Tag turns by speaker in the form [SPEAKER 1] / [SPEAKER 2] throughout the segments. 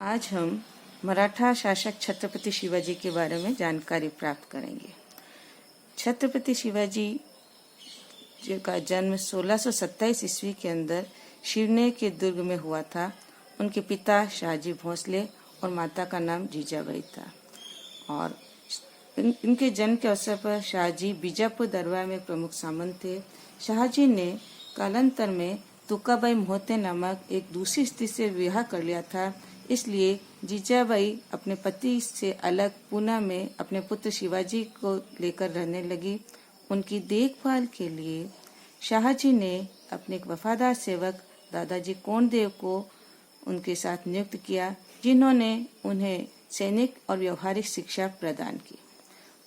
[SPEAKER 1] आज हम मराठा शासक छत्रपति शिवाजी के बारे में जानकारी प्राप्त करेंगे। छत्रपति शिवाजी जी का जन्म 1627 ईस्वी के अंदर शिवने के दुर्ग में हुआ था। उनके पिता शाहजी भोसले और माता का नाम जीजाबाई था। और इनके जन्म के अवसर पर शाहजी बीजापुर दरबार में प्रमुख सामंत थे। शाहजी ने कालांतर में तुकाबाई मोहिते नामक एक दूसरी स्त्री से विवाह कर लिया था। इसलिए जीजाबाई अपने पति से अलग पूना में अपने पुत्र शिवाजी को लेकर रहने लगी। उनकी देखभाल के लिए शाहजी ने अपने एक वफादार सेवक दादाजी कोंडदेव को उनके साथ नियुक्त किया, जिन्होंने उन्हें सैनिक और व्यवहारिक शिक्षा प्रदान की।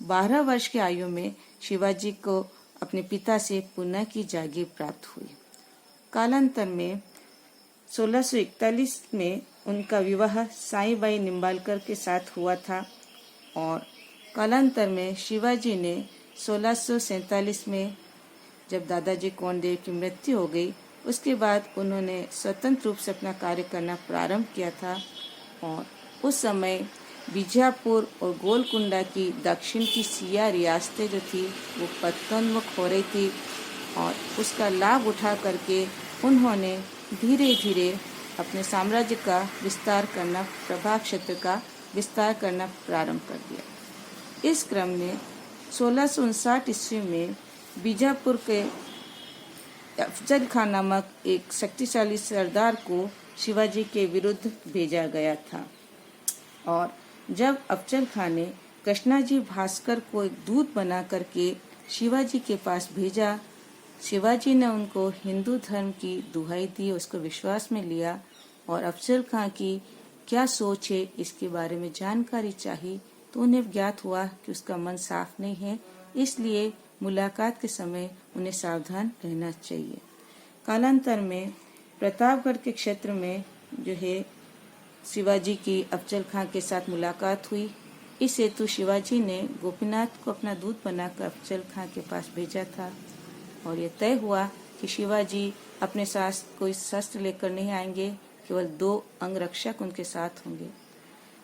[SPEAKER 1] 12 वर्ष की आयु में शिवाजी को अपने पिता से पूना की जागीर प्राप्त हुई। कालांतर में 1641 में उनका विवाह साईबाई निंबालकर के साथ हुआ था और कालांतर में शिवाजी ने 1647 में जब दादाजी कोंडदेव की मृत्यु हो गई, उसके बाद उन्होंने स्वतंत्र रूप से अपना कार्य करना प्रारंभ किया था। और उस समय बीजापुर और गोलकुंडा की दक्षिण की सिया रियासतें जो थी वो पतनोन्मुख हो रही थी और उसका लाभ उठा करके उन्होंने धीरे धीरे अपने साम्राज्य का विस्तार करना, प्रभाव क्षेत्र का विस्तार करना प्रारंभ कर दिया। इस क्रम में 1659 ईस्वी में बीजापुर के अफजल खान नामक एक शक्तिशाली सरदार को शिवाजी के विरुद्ध भेजा गया था। और जब अफजल खान ने कृष्णाजी भास्कर को एक दूत बना करके शिवाजी के पास भेजा, शिवाजी ने उनको हिंदू धर्म की दुहाई दी, उसको विश्वास में लिया और अफजल खान की क्या सोच है इसके बारे में जानकारी चाहिए। तो उन्हें ज्ञात हुआ कि उसका मन साफ नहीं है, इसलिए मुलाकात के समय उन्हें सावधान रहना चाहिए। कालांतर में प्रतापगढ़ के क्षेत्र में जो है शिवाजी की अफजल खान के साथ मुलाकात हुई। इस हेतु शिवाजी ने गोपीनाथ को अपना दूत बनाकर अफजल खान के पास भेजा था और यह तय हुआ कि शिवाजी अपने साथ कोई शस्त्र लेकर नहीं आएंगे, केवल 2 अंगरक्षक उनके साथ होंगे।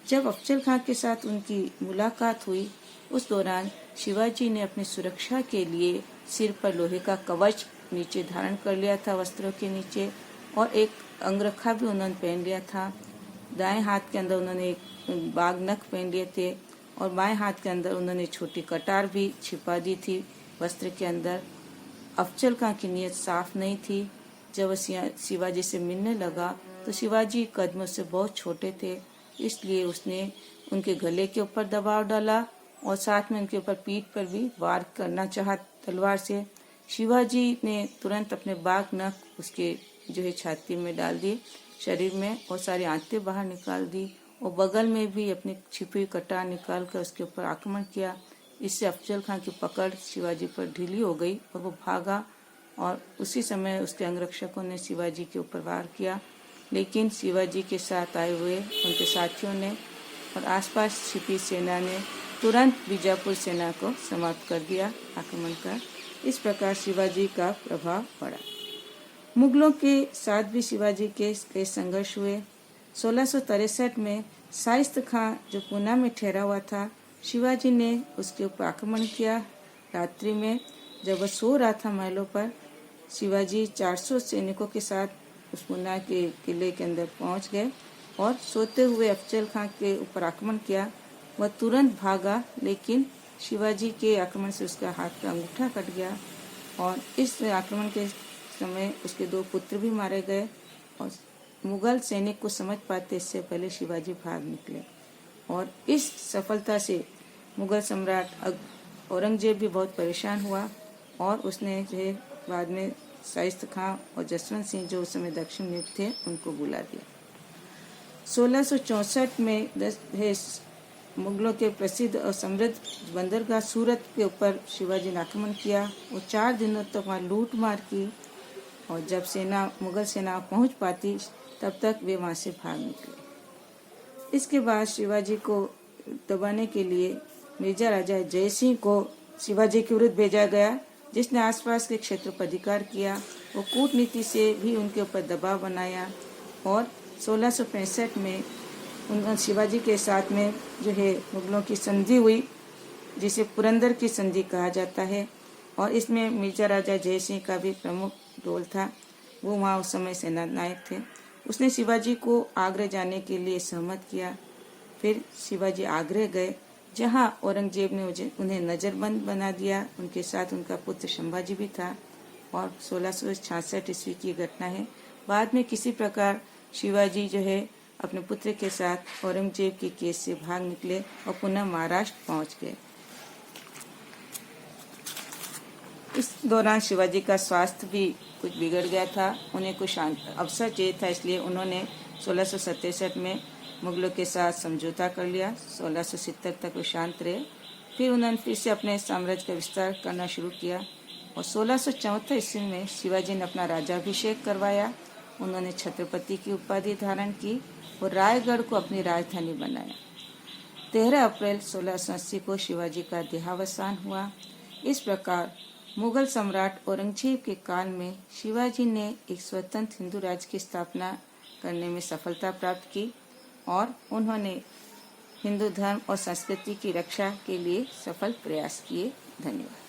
[SPEAKER 1] जब अफजल खान के साथ उनकी मुलाकात हुई, उस दौरान शिवाजी ने अपनी सुरक्षा के लिए सिर पर लोहे का कवच नीचे धारण कर लिया था, वस्त्रों के नीचे, और एक अंगरखा भी उन्होंने पहन लिया था। दाएं हाथ के अंदर उन्होंने एक बाघ नख पहन लिए थे और बाएं हाथ के अंदर उन्होंने छोटी कटार भी छिपा दी थी वस्त्र के अंदर। अफजल खान की नीयत साफ नहीं थी। जब वह शिवाजी से मिलने लगा तो शिवाजी कदमों से बहुत छोटे थे, इसलिए उसने उनके गले के ऊपर दबाव डाला और साथ में उनके ऊपर पीठ पर भी वार करना चाहा तलवार से। शिवाजी ने तुरंत अपने बाघ नख उसके जो है छाती में डाल दिए, शरीर में, और सारी आंतें बाहर निकाल दी और बगल में भी अपनी छिपी हुई कटार निकाल कर उसके ऊपर आक्रमण किया। इससे अफजल खान की पकड़ शिवाजी पर ढीली हो गई और वो भागा और उसी समय उसके अंगरक्षकों ने शिवाजी के ऊपर वार किया। लेकिन शिवाजी के साथ आए हुए उनके साथियों ने और आसपास छिपी सेना ने तुरंत बीजापुर सेना को समाप्त कर दिया आक्रमण कर। इस प्रकार शिवाजी का प्रभाव बढ़ा। मुगलों के साथ भी शिवाजी के कई संघर्ष हुए। 1663 में शाइस्त खां जो पूना में ठहरा हुआ था, शिवाजी ने उसके ऊपर आक्रमण किया। रात्रि में जब वह सो रहा था महलों पर, शिवाजी 400 सैनिकों के साथ उस पूना के किले के अंदर पहुंच गए और सोते हुए अफजल खां के ऊपर आक्रमण किया। वह तुरंत भागा, लेकिन शिवाजी के आक्रमण से उसका हाथ का अंगूठा कट गया और इस आक्रमण के समय उसके 2 पुत्र भी मारे गए और मुगल सैनिक को समझ पाते इससे पहले शिवाजी भाग निकले। और इस सफलता से मुगल सम्राट औरंगजेब भी बहुत परेशान हुआ और उसने जो है बाद में शाइस्त खां और जसवंत सिंह जो उस समय दक्षिण में थे उनको बुला दिया। 1664 में मुगलों के प्रसिद्ध और समृद्ध बंदरगाह सूरत के ऊपर शिवाजी ने आक्रमण किया। वो 4 दिनों तक वहाँ लूट मार की और जब मुगल सेना पहुँच पाती तब तक वे वहाँ से भाग निकले। इसके बाद शिवाजी को दबाने के लिए मिर्जा राजा जय सिंह को शिवाजी के विरुद्ध भेजा गया, जिसने आसपास के क्षेत्र पर अधिकार किया। वो कूटनीति से भी उनके ऊपर दबाव बनाया और 1665 में उन शिवाजी के साथ में जो है मुगलों की संधि हुई, जिसे पुरंदर की संधि कहा जाता है। और इसमें मिर्जा राजा जय सिंह का भी प्रमुख रोल था। वो वहाँ उस समय सेना नायक थे। उसने शिवाजी को आगरा जाने के लिए सहमत किया। फिर शिवाजी आगरा गए, जहाँ औरंगजेब ने उन्हें नज़रबंद बना दिया। उनके साथ उनका पुत्र संभाजी भी था। और 1666 ईस्वी की घटना है। बाद में किसी प्रकार शिवाजी जो है अपने पुत्र के साथ औरंगजेब के केस से भाग निकले और पुनः महाराष्ट्र पहुंच गए। इस दौरान शिवाजी का स्वास्थ्य भी कुछ बिगड़ गया था। उन्हें कुछ अवसर चाहिए था, इसलिए उन्होंने 1667 में मुगलों के साथ समझौता कर लिया। 1670 तक वो शांत रहे। फिर उन्होंने फिर से अपने साम्राज्य का विस्तार करना शुरू किया और 1674 ईस्वी में शिवाजी ने अपना राज्याभिषेक करवाया। उन्होंने छत्रपति की उपाधि धारण की और रायगढ़ को अपनी राजधानी बनाया। 13 अप्रैल 1680 को शिवाजी का देहावसान हुआ। इस प्रकार मुगल सम्राट औरंगजेब के काल में शिवाजी ने एक स्वतंत्र हिंदू राज्य की स्थापना करने में सफलता प्राप्त की और उन्होंने हिंदू धर्म और संस्कृति की रक्षा के लिए सफल प्रयास किए। धन्यवाद।